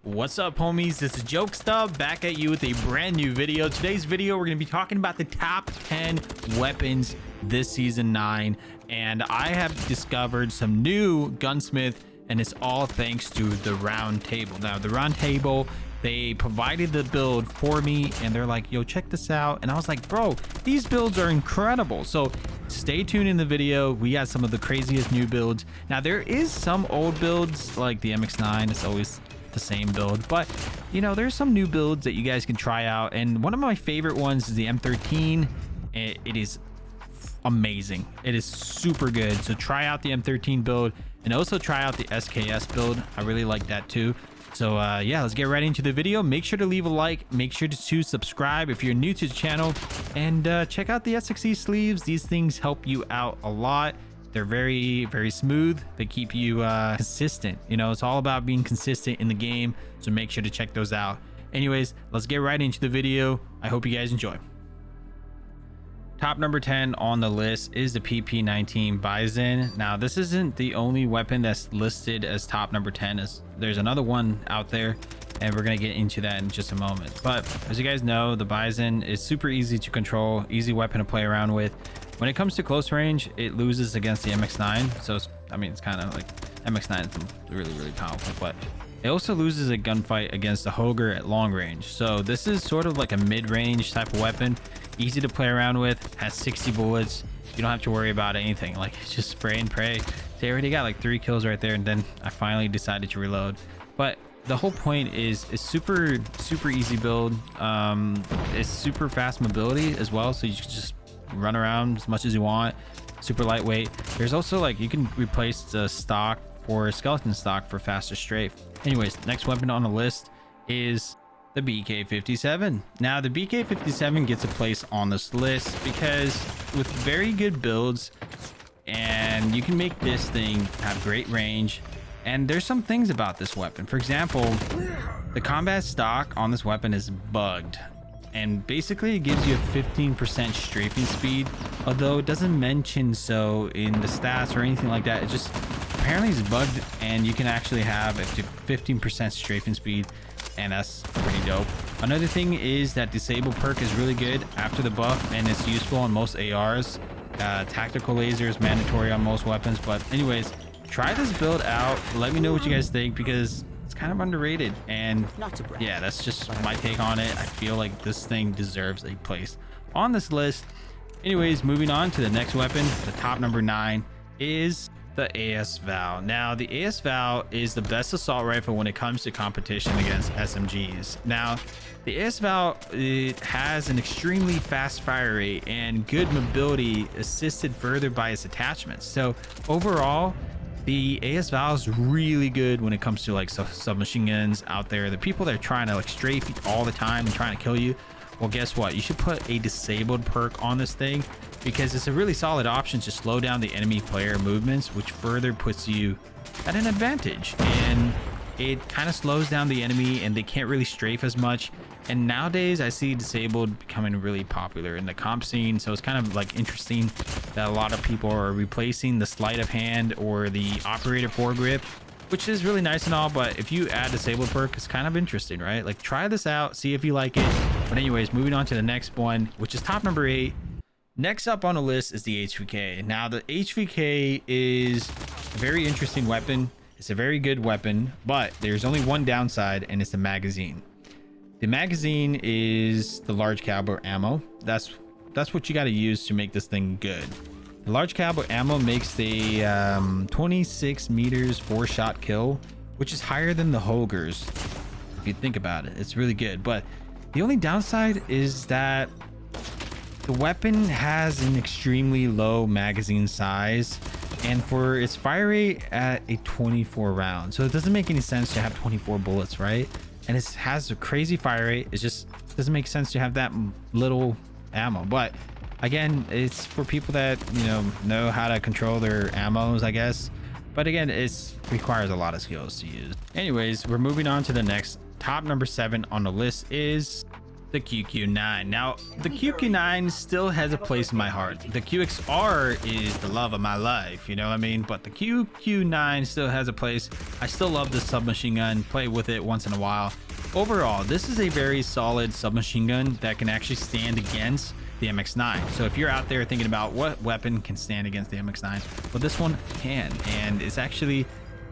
What's up, homies? This is Jokesta back at you with a brand new video. Today's video, we're going to be talking about the top 10 weapons this season 9, and I have discovered some new gunsmith, and it's all thanks to the round table. Now, the round table, they provided the build for me, and they're like, yo, check this out. And I was like, bro, these builds are incredible. So stay tuned in the video. We got some of the craziest new builds. Now, there is some old builds like the MX9. It's always the same build, but you know, there's some new builds that you guys can try out, and one of my favorite ones is the M13. It is amazing. It is super good. So try out the M13 build, and also try out the SKS build. I really like that too. So yeah, let's get right into the video. Make sure to leave a like, make sure to subscribe if you're new to the channel, and check out the SXE sleeves. These things help you out a lot. They're very, very smooth. They keep you consistent. You know, it's all about being consistent in the game. So make sure to check those out. Anyways, let's get right into the video. I hope you guys enjoy. Top number 10 on the list is the PP19 Bison. Now, this isn't the only weapon that's listed as top number 10. There's another one out there, and we're going to get into that in just a moment. But as you guys know, the Bison is super easy to control, easy weapon to play around with. When it comes to close range, it loses against the MX9. So I mean, it's kind of like MX9 is really, really powerful, but it also loses a gunfight against the Hoger at long range. So this is sort of like a mid-range type of weapon, easy to play around with, has 60 bullets. You don't have to worry about anything. Like, it's just spray and pray. So I already got like 3 kills right there, and then I finally decided to reload. But the whole point is super easy build. It's super fast mobility as well, so you can just run around as much as you want. Super lightweight. There's also, like, you can replace the stock or skeleton stock for faster strafe. Anyways, next weapon on the list is the BK57. Now, the BK57 gets a place on this list because with very good builds, and you can make this thing have great range. And there's some things about this weapon. For example, the combat stock on this weapon is bugged, and basically it gives you a 15% strafing speed, although it doesn't mention so in the stats or anything like that. It just apparently is bugged, and you can actually have a 15% strafing speed, and that's pretty dope. Another thing is that disable perk is really good after the buff, and it's useful on most ARs. Tactical laser is mandatory on most weapons. But anyways, try this build out. Let me know what you guys think, because it's kind of underrated. And yeah, that's just my take on it. I feel like this thing deserves a place on this list. Anyways, moving on to the next weapon. The top number 9 is the ASVAL. Now, the ASVAL is the best assault rifle when it comes to competition against SMGs. Now, the ASVAL, it has an extremely fast fire rate and good mobility, assisted further by its attachments. So overall, the ASVAL is really good when it comes to like submachine guns out there. The people that are trying to like strafe you all the time and trying to kill you, well, guess what? You should put a disabled perk on this thing, because it's a really solid option to slow down the enemy player movements, which further puts you at an advantage. And it kind of slows down the enemy, and they can't really strafe as much. And nowadays I see disabled becoming really popular in the comp scene. So it's kind of like interesting that a lot of people are replacing the sleight of hand or the operator foregrip, which is really nice and all, but if you add disabled perk, it's kind of interesting, right? Like, try this out, see if you like it. But anyways, moving on to the next one, which is top number 8. Next up on the list is the HVK. Now, the HVK is a very interesting weapon. It's a very good weapon, but there's only one downside, and it's the magazine. The magazine is the large caliber ammo. That's what you got to use to make this thing good. The large caliber ammo makes the 26 meters 4-shot kill, which is higher than the Hogers. If you think about it, it's really good. But the only downside is that the weapon has an extremely low magazine size, and for its fire rate at a 24 round. So it doesn't make any sense to have 24 bullets, right? And it has a crazy fire rate. It just doesn't make sense to have that little ammo. But again, it's for people that, you know how to control their ammos, I guess. But again, it requires a lot of skills to use. Anyways, we're moving on to the next. Top number 7 on the list is The QQ9. Now, the QQ9 still has a place in my heart. The QXR is the love of my life, you know what I mean? But the QQ9 still has a place. I still love this submachine gun, play with it once in a while. Overall, this is a very solid submachine gun that can actually stand against the MX9. So if you're out there thinking about what weapon can stand against the MX9, well, this one can, and it's actually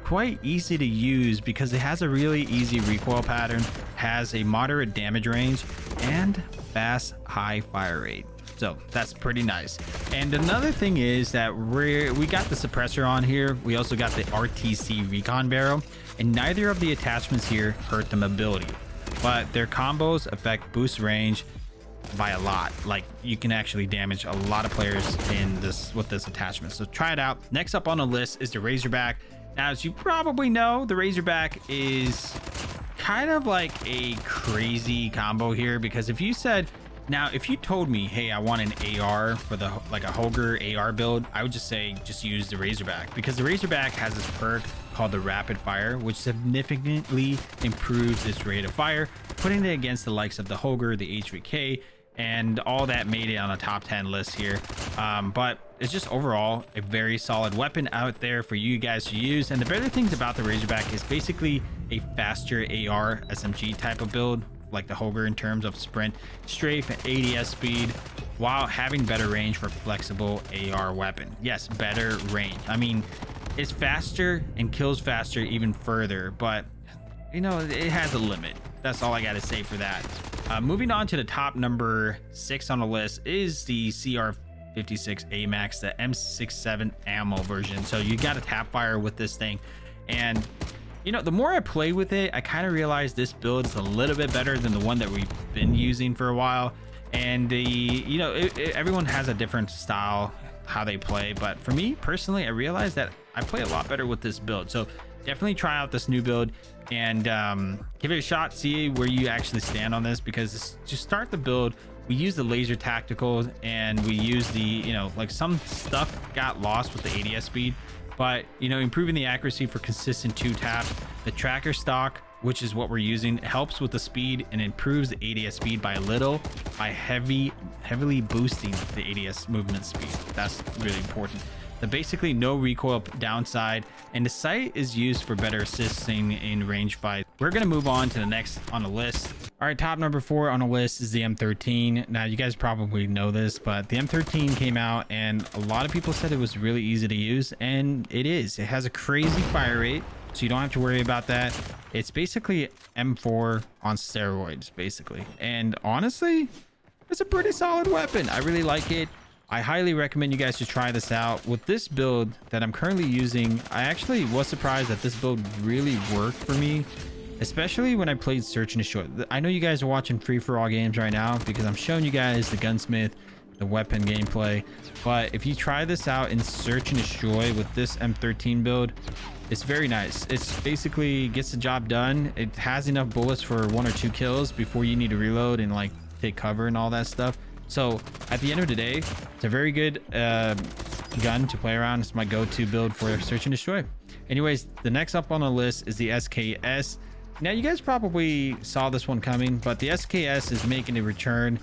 quite easy to use because it has a really easy recoil pattern, has a moderate damage range, and fast high fire rate. So that's pretty nice. And another thing is that we got the suppressor on here. We also got the RTC recon barrel, and neither of the attachments here hurt the mobility, but their combos affect boost range by a lot. Like, you can actually damage a lot of players in this with this attachment, so try it out. Next up on the list is the Razorback. Now, as you probably know, the Razorback is kind of like a crazy combo here, because if you told me, hey, I want an AR for the like a Hoger AR build, I would just say just use the Razorback, because the Razorback has this perk called the rapid fire, which significantly improves its rate of fire, putting it against the likes of the Hoger, the H3K, and all that made it on a top 10 list here. But it's just overall a very solid weapon out there for you guys to use. And the better things about the Razorback is basically a faster AR SMG type of build, like the Hoger, in terms of sprint, strafe, and ADS speed, while having better range for flexible AR weapon. Yes, better range. I mean, it's faster and kills faster even further, but you know, it has a limit. That's all I got to say for that. Moving on to the top number 6 on the list is the CR56 AMAX, the M67 ammo version. So you got a tap fire with this thing, and you know, the more I play with it, I kind of realize this build is a little bit better than the one that we've been using for a while. And everyone has a different style how they play, but for me personally, I realized that I play a lot better with this build. So definitely try out this new build and give it a shot, see where you actually stand on this, because to start the build, we use the laser tactical, and we use the, you know, like some stuff got lost with the ADS speed, but you know, improving the accuracy for consistent 2 taps. The tracker stock, which is what we're using, helps with the speed and improves the ADS speed by a little, by heavily boosting the ADS movement speed. That's really important. The basically no recoil downside, and the sight is used for better assisting in range fight. We're gonna move on to the next on the list. All right, top number 4 on the list is the M13. Now, you guys probably know this, but the M13 came out and a lot of people said it was really easy to use, and it is. It has a crazy fire rate, so you don't have to worry about that. It's basically M4 on steroids, basically. And honestly, it's a pretty solid weapon. I really like it. I highly recommend you guys to try this out. With this build that I'm currently using, I actually was surprised that this build really worked for me, especially when I played Search and Destroy. I know you guys are watching free-for-all games right now because I'm showing you guys the gunsmith, the weapon gameplay, but if you try this out in Search and Destroy with this M13 build, it's very nice. It's basically gets the job done. It has enough bullets for 1 or 2 kills before you need to reload and like take cover and all that stuff. So at the end of the day, it's a very good gun to play around. It's my go-to build for Search and Destroy. Anyways, the next up on the list is the SKS. Now, you guys probably saw this one coming, but the SKS is making a return,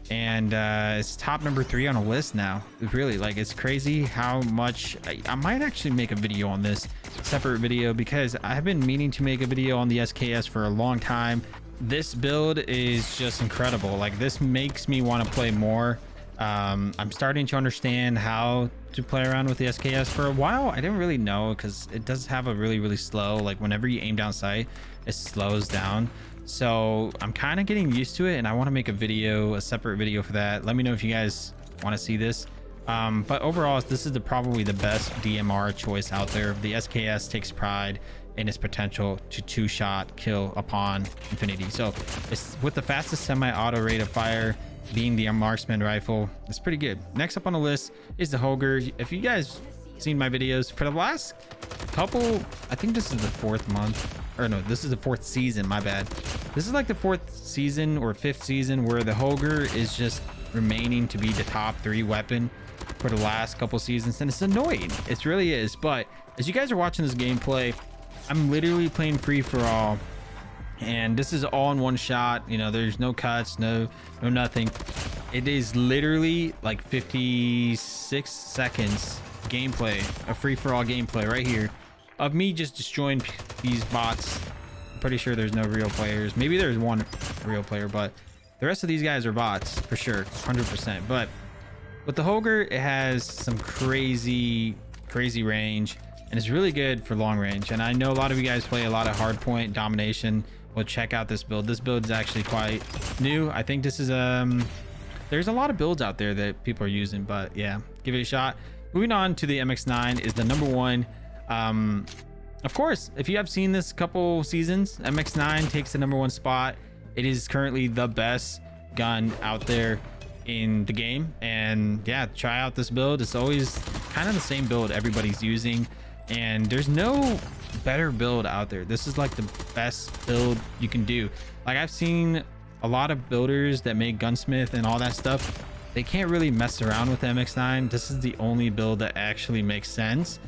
and it's top number 3 on the list now. Really, like, it's crazy how much I might actually make a video on this, separate video, because I've been meaning to make a video on the SKS for a long time. This build is just incredible. Like, this makes me want to play more. I'm starting to understand how to play around with the SKS. For a while, I didn't really know, because it does have a really slow, like, whenever you aim down sight, it slows down. So I'm kind of getting used to it, and I want to make a video, a separate video for that. Let me know if you guys want to see this. But overall, this is probably the best DMR choice out there. The SKS takes pride in its potential to 2-shot kill upon infinity. So it's with the fastest semi-auto rate of fire, being the marksman rifle. It's pretty good. Next up on the list is the Hoger. If you guys seen my videos for the last couple, I think this is the 4th month, or no, this is the 4th season, my bad. This is like the 4th season or 5th season where the Hoger is just remaining to be the top 3 weapon for the last couple seasons, and it's annoying. It really is. But as you guys are watching this gameplay, I'm literally playing free for all, and this is all in one shot. You know, there's no cuts, no nothing. It is literally like 56 seconds gameplay, a free-for-all gameplay right here of me just destroying these bots. I'm pretty sure there's no real players. Maybe there's one real player, but the rest of these guys are bots for sure, 100%. But with the Hoger, it has some crazy range, and it's really good for long range. And I know a lot of you guys play a lot of hardpoint domination. Well, check out this build. This build is actually quite new. I think this is there's a lot of builds out there that people are using, but yeah, give it a shot. Moving on to the MX9 is the number one. Of course, if you have seen this couple seasons, MX9 takes the number one spot. It is currently the best gun out there in the game, and yeah, try out this build. It's always kind of the same build everybody's using, and there's no better build out there. This is like the best build you can do. Like, I've seen a lot of builders that make Gunsmith and all that stuff. They can't really mess around with the MX9. This is the only build that actually makes sense.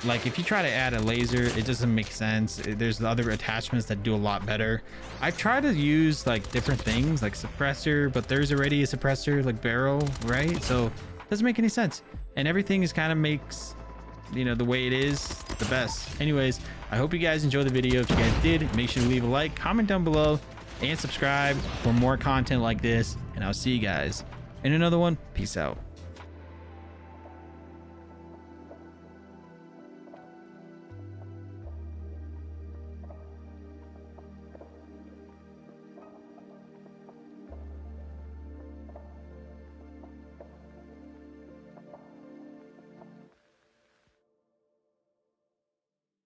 Like, if you try to add a laser, it doesn't make sense. There's other attachments that do a lot better. I try to use like different things like suppressor, but there's already a suppressor like barrel, right? So it doesn't make any sense, and everything is kind of makes, you know, the way it is the best. Anyways, I hope you guys enjoyed the video. If you guys did, make sure to leave a like, comment down below, and subscribe for more content like this, and I'll see you guys in another one. Peace out.